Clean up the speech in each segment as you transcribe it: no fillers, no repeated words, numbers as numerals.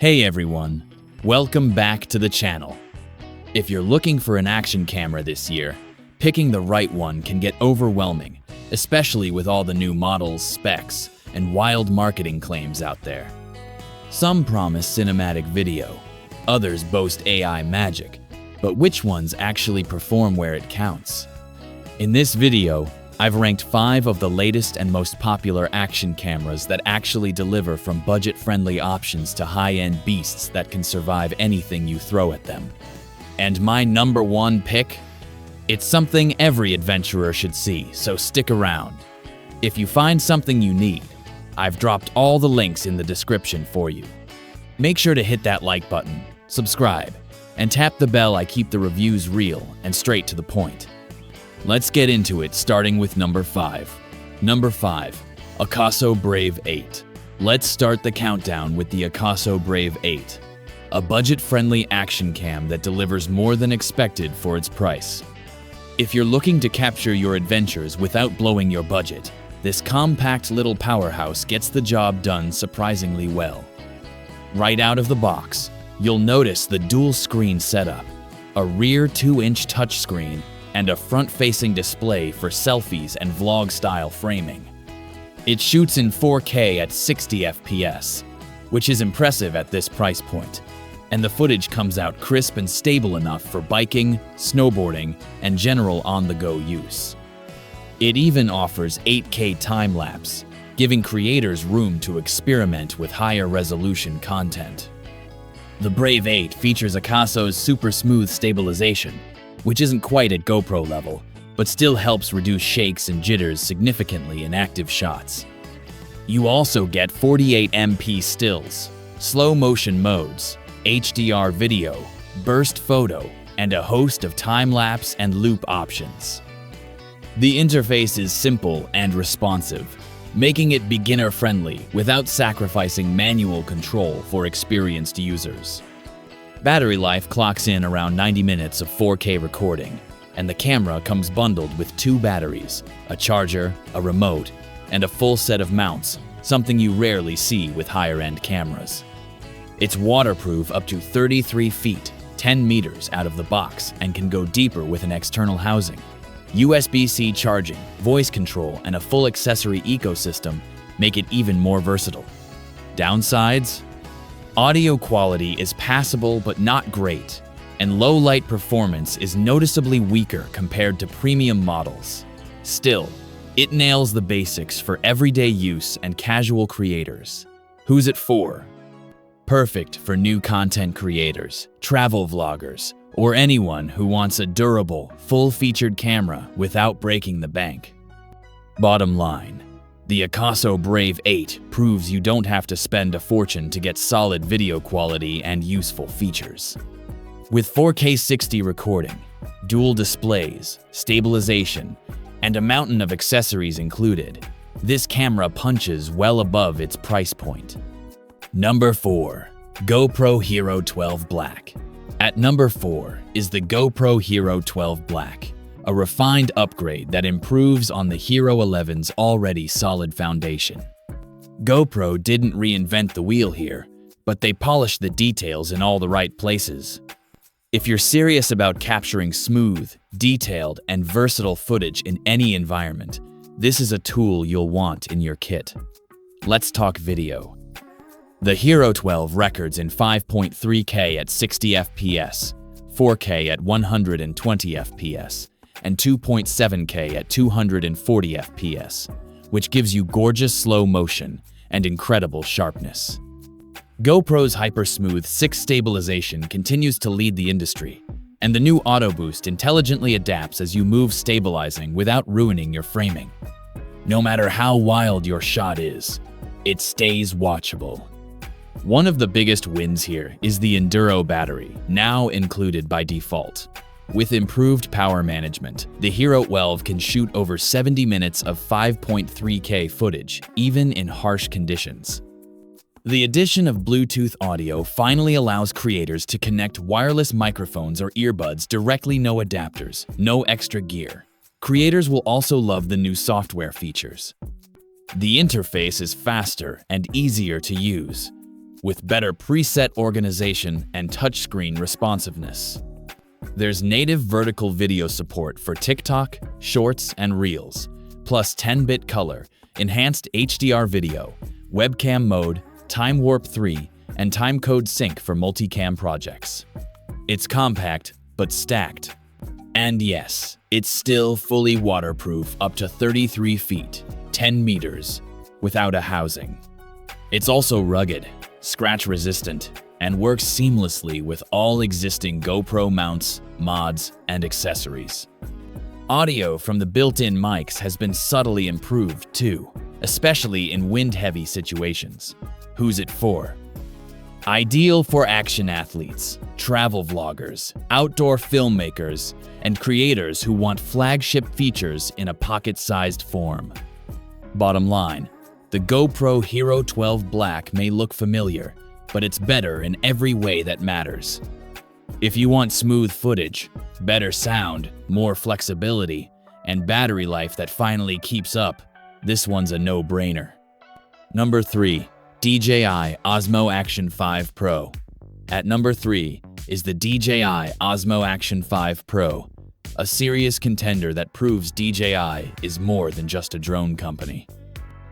Hey everyone, welcome back to the channel. If you're looking for an action camera this year, picking the right one can get overwhelming, especially with all the new models, specs, and wild marketing claims out there. Some promise cinematic video, others boast AI magic, but which ones actually perform where it counts? In this video, I've ranked 5 of the latest and most popular action cameras that actually deliver from budget-friendly options to high-end beasts that can survive anything you throw at them. And my number 1 pick? It's something every adventurer should see, so stick around. If you find something you need, I've dropped all the links in the description for you. Make sure to hit that like button, subscribe, and tap the bell. I keep the reviews real and straight to the point. Let's get into it, starting with number 5. Number 5, Akaso Brave 8. Let's start the countdown with the Akaso Brave 8, a budget-friendly action cam that delivers more than expected for its price. If you're looking to capture your adventures without blowing your budget, this compact little powerhouse gets the job done surprisingly well. Right out of the box, you'll notice the dual-screen setup, a rear 2-inch touchscreen, and a front-facing display for selfies and vlog-style framing. It shoots in 4K at 60 FPS, which is impressive at this price point, and the footage comes out crisp and stable enough for biking, snowboarding, and general on-the-go use. It even offers 8K time-lapse, giving creators room to experiment with higher-resolution content. The Brave 8 features Akaso's super smooth stabilization, which isn't quite at GoPro level, but still helps reduce shakes and jitters significantly in active shots. You also get 48MP stills, slow motion modes, HDR video, burst photo, and a host of time-lapse and loop options. The interface is simple and responsive, making it beginner-friendly without sacrificing manual control for experienced users. Battery life clocks in around 90 minutes of 4K recording, and the camera comes bundled with 2 batteries, a charger, a remote, and a full set of mounts, something you rarely see with higher-end cameras. It's waterproof up to 33 feet, 10 meters out of the box, and can go deeper with an external housing. USB-C charging, voice control, and a full accessory ecosystem make it even more versatile. Downsides? Audio quality is passable but not great, and low-light performance is noticeably weaker compared to premium models. Still, it nails the basics for everyday use and casual creators. Who's it for? Perfect for new content creators, travel vloggers, or anyone who wants a durable, full-featured camera without breaking the bank. Bottom line, the Akaso Brave 8 proves you don't have to spend a fortune to get solid video quality and useful features. With 4K 60 recording, dual displays, stabilization, and a mountain of accessories included, this camera punches well above its price point. Number 4. GoPro HERO13 Black. At number 4 is the GoPro HERO13 Black, a refined upgrade that improves on the HERO11's already solid foundation. GoPro didn't reinvent the wheel here, but they polished the details in all the right places. If you're serious about capturing smooth, detailed, and versatile footage in any environment, this is a tool you'll want in your kit. Let's talk video. The HERO13 records in 5.3K at 60 FPS, 4K at 120 FPS, and 2.7K at 240 FPS, which gives you gorgeous slow motion and incredible sharpness. GoPro's hyper-smooth 6 stabilization continues to lead the industry, and the new Auto Boost intelligently adapts as you move, stabilizing without ruining your framing. No matter how wild your shot is, it stays watchable. One of the biggest wins here is the Enduro battery, now included by default. With improved power management, the HERO13 can shoot over 70 minutes of 5.3K footage, even in harsh conditions. The addition of Bluetooth audio finally allows creators to connect wireless microphones or earbuds directly, no adapters, no extra gear. Creators will also love the new software features. The interface is faster and easier to use. with better preset organization and touchscreen responsiveness. There's native vertical video support for TikTok, Shorts, and Reels, plus 10-bit color, enhanced HDR video, webcam mode, time warp 3, and timecode sync for multicam projects. It's compact, but stacked. And yes, it's still fully waterproof up to 33 feet, 10 meters, without a housing. It's also rugged, scratch-resistant, and works seamlessly with all existing GoPro mounts, mods, and accessories. Audio from the built-in mics has been subtly improved too, especially in wind-heavy situations. Who's it for? Ideal for action athletes, travel vloggers, outdoor filmmakers, and creators who want flagship features in a pocket-sized form. Bottom line, the GoPro HERO13 Black may look familiar, but it's better in every way that matters. If you want smooth footage, better sound, more flexibility, and battery life that finally keeps up, this one's a no-brainer. Number 3. DJI Osmo Action 5 Pro. At number 3 is the DJI Osmo Action 5 Pro, a serious contender that proves DJI is more than just a drone company.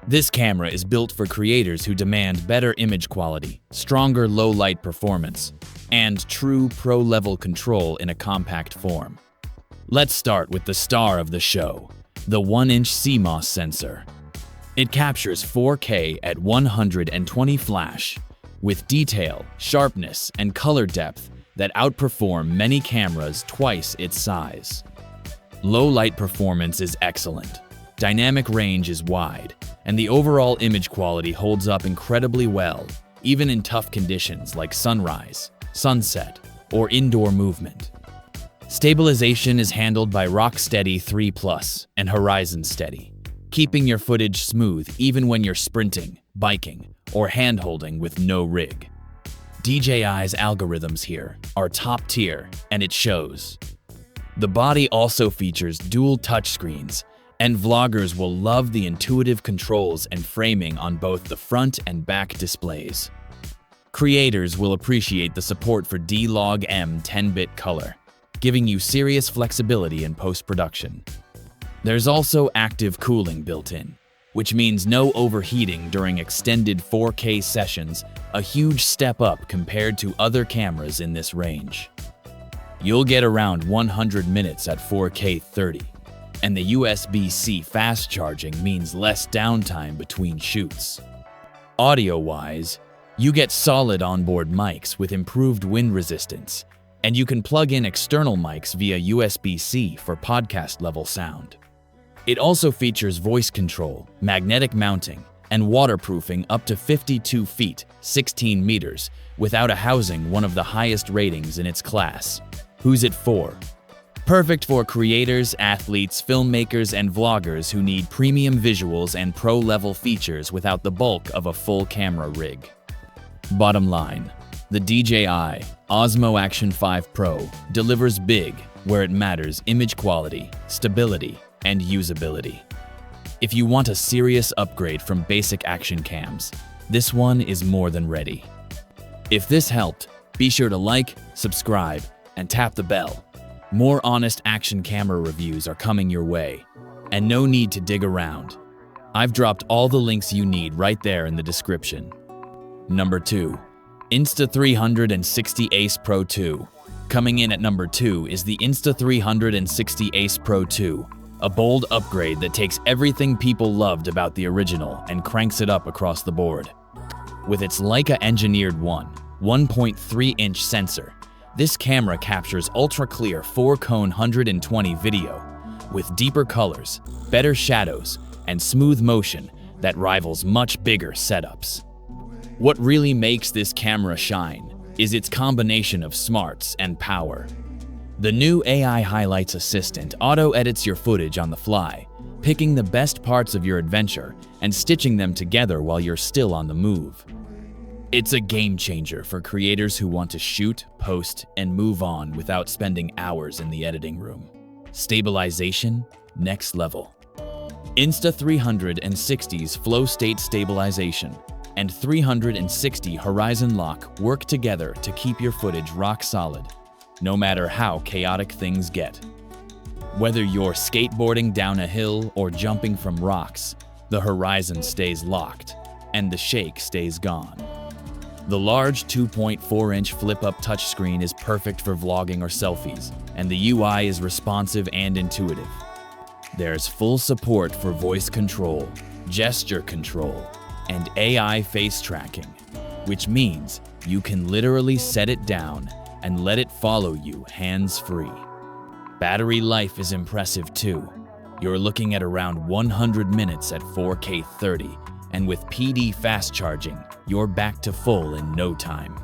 This camera is built for creators who demand better image quality, stronger low-light performance, and true pro-level control in a compact form. Let's start with the star of the show, the 1-inch CMOS sensor. It captures 4K at 120 flash, with detail, sharpness, and color depth that outperform many cameras twice its size. Low light performance is excellent, dynamic range is wide, and the overall image quality holds up incredibly well, even in tough conditions like sunrise, sunset, or indoor movement. Stabilization is handled by Rocksteady 3+ and Horizon Steady, keeping your footage smooth even when you're sprinting, biking, or hand-holding with no rig. DJI's algorithms here are top tier, and it shows. The body also features dual touchscreens, and vloggers will love the intuitive controls and framing on both the front and back displays. Creators will appreciate the support for D-Log-M 10-bit color, giving you serious flexibility in post-production. There's also active cooling built in, which means no overheating during extended 4K sessions, a huge step up compared to other cameras in this range. You'll get around 100 minutes at 4K 30, and the USB-C fast charging means less downtime between shoots. Audio-wise, you get solid onboard mics with improved wind resistance, and you can plug in external mics via USB-C for podcast-level sound. It also features voice control, magnetic mounting, and waterproofing up to 52 feet, 16 meters, without a housing, one of the highest ratings in its class. Who's it for? Perfect for creators, athletes, filmmakers, and vloggers who need premium visuals and pro-level features without the bulk of a full camera rig. Bottom line, the DJI Osmo Action 5 Pro delivers big where it matters: image quality, stability, and usability. If you want a serious upgrade from basic action cams, this one is more than ready. If this helped, be sure to like, subscribe, and tap the bell. More honest action camera reviews are coming your way, and no need to dig around. I've dropped all the links you need right there in the description. Number 2. Insta360 Ace Pro 2. Coming in at number 2 is the Insta360 Ace Pro 2, a bold upgrade that takes everything people loved about the original and cranks it up across the board. With its Leica-engineered 1.3-inch sensor, this camera captures ultra-clear 4K 120 video, with deeper colors, better shadows, and smooth motion that rivals much bigger setups. What really makes this camera shine is its combination of smarts and power. The new AI Highlights Assistant auto-edits your footage on the fly, picking the best parts of your adventure and stitching them together while you're still on the move. It's a game changer for creators who want to shoot, post, and move on without spending hours in the editing room. Stabilization, next level. Insta360's flow state stabilization, and 360 horizon lock work together to keep your footage rock solid, no matter how chaotic things get. Whether you're skateboarding down a hill or jumping from rocks, the horizon stays locked and the shake stays gone. The large 2.4-inch flip-up touchscreen is perfect for vlogging or selfies, and the UI is responsive and intuitive. There's full support for voice control, gesture control, and AI face tracking, which means you can literally set it down and let it follow you hands-free. Battery life is impressive too. You're looking at around 100 minutes at 4K 30, and with PD fast charging, you're back to full in no time.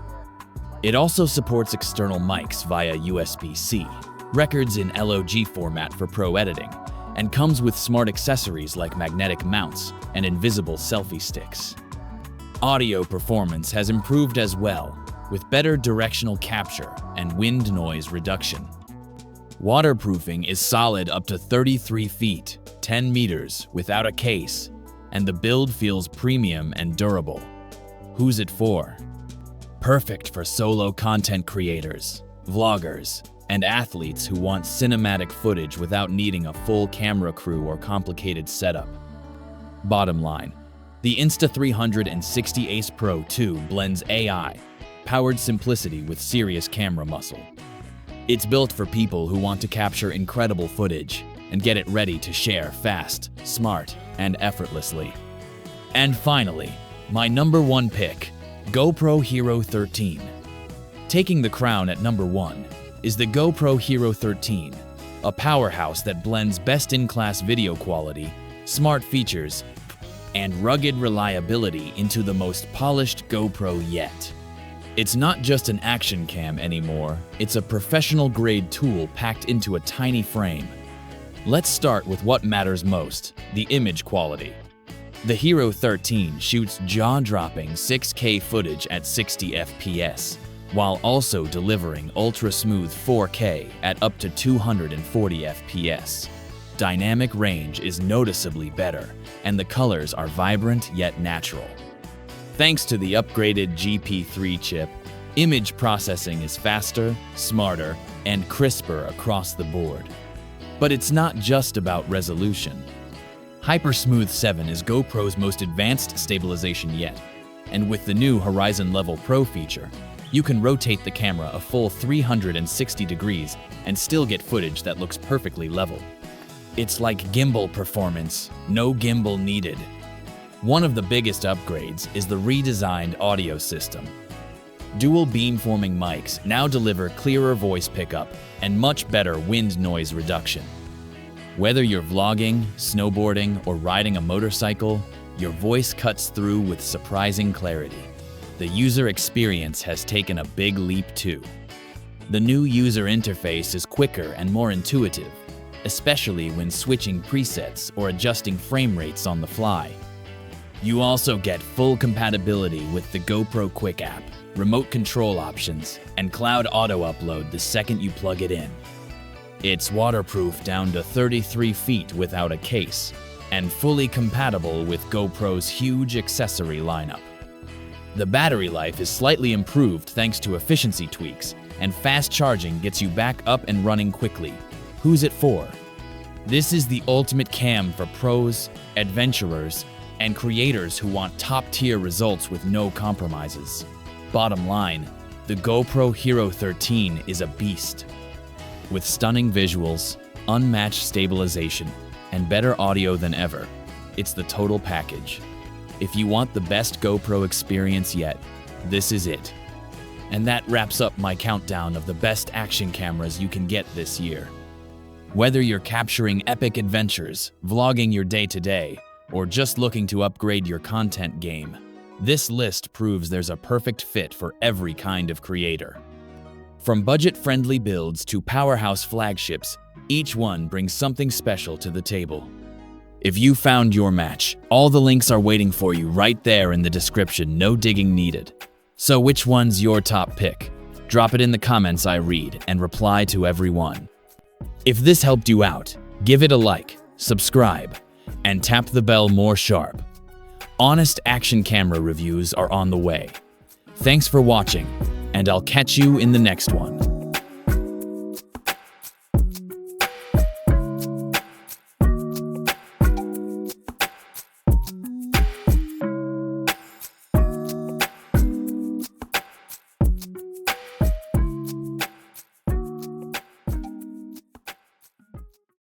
It also supports external mics via USB-C, records in LOG format for pro editing, and comes with smart accessories like magnetic mounts and invisible selfie sticks. Audio performance has improved as well, with better directional capture and wind noise reduction. Waterproofing is solid up to 33 feet, 10 meters without a case, and the build feels premium and durable. Who's it for? Perfect for solo content creators, vloggers, and athletes who want cinematic footage without needing a full camera crew or complicated setup. Bottom line, the Insta360 Ace Pro 2 blends AI-powered simplicity with serious camera muscle. It's built for people who want to capture incredible footage and get it ready to share fast, smart, and effortlessly. And finally, my number one pick, GoPro HERO13. Taking the crown at number one is the GoPro HERO13, a powerhouse that blends best-in-class video quality, smart features, and rugged reliability into the most polished GoPro yet. It's not just an action cam anymore, it's a professional-grade tool packed into a tiny frame. Let's start with what matters most, the image quality. The HERO13 shoots jaw-dropping 6K footage at 60 FPS, while also delivering ultra-smooth 4K at up to 240 FPS. Dynamic range is noticeably better, and the colors are vibrant yet natural. Thanks to the upgraded GP3 chip, image processing is faster, smarter, and crisper across the board. But it's not just about resolution. HyperSmooth 7 is GoPro's most advanced stabilization yet, and with the new Horizon Level Pro feature, you can rotate the camera a full 360 degrees and still get footage that looks perfectly level. It's like gimbal performance, no gimbal needed. One of the biggest upgrades is the redesigned audio system. Dual beamforming mics now deliver clearer voice pickup and much better wind noise reduction. Whether you're vlogging, snowboarding, or riding a motorcycle, your voice cuts through with surprising clarity. The user experience has taken a big leap too. The new user interface is quicker and more intuitive, especially when switching presets or adjusting frame rates on the fly. You also get full compatibility with the GoPro Quick app, remote control options, and cloud auto upload the second you plug it in. It's waterproof down to 33 feet without a case, and fully compatible with GoPro's huge accessory lineup. The battery life is slightly improved thanks to efficiency tweaks, and fast charging gets you back up and running quickly. Who's it for? This is the ultimate cam for pros, adventurers, and creators who want top-tier results with no compromises. Bottom line, the GoPro HERO13 is a beast. With stunning visuals, unmatched stabilization, and better audio than ever, it's the total package. If you want the best GoPro experience yet, this is it. And that wraps up my countdown of the best action cameras you can get this year. Whether you're capturing epic adventures, vlogging your day-to-day, or just looking to upgrade your content game, this list proves there's a perfect fit for every kind of creator. From budget-friendly builds to powerhouse flagships, each one brings something special to the table. If you found your match, all the links are waiting for you right there in the description, no digging needed. So which one's your top pick? Drop it in the comments, I read and reply to everyone. If this helped you out, give it a like, subscribe, and tap the bell more sharp. Honest action camera reviews are on the way. Thanks for watching, and I'll catch you in the next one.